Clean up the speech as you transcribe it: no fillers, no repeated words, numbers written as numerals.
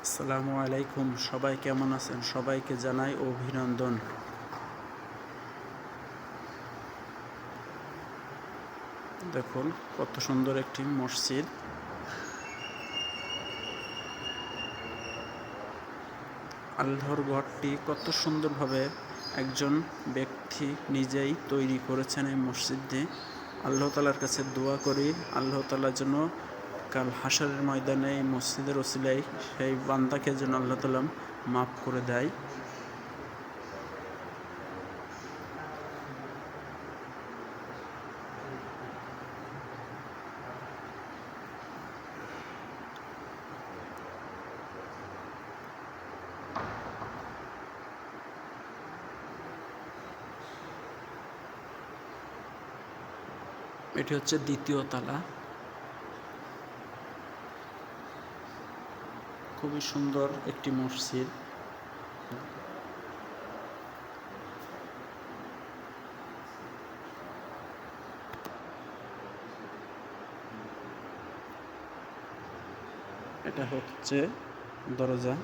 আসসালামু আলাইকুম। সবাই কেমন আছেন? সবাইকে জানাই অভিনন্দন। দেখুন কত সুন্দর একটি মসজিদ। আল্লাহর ঘরটি কত সুন্দরভাবে একজন ব্যক্তি নিজেই তৈরি করেছেন এই মসজিদটি। আল্লাহ তাআলার কাছে দোয়া করি আল্লাহ তাআলা যেন কাল হাশরের ময়দানে এই মসজিদের ওসিলায় সেই বান্দাকে যেন আল্লাহ তাআলা মাফ করে দেয়। এটি হচ্ছে দ্বিতীয় তলা। খুবই সুন্দর একটি মসজিদ। এটা হচ্ছে দরজা।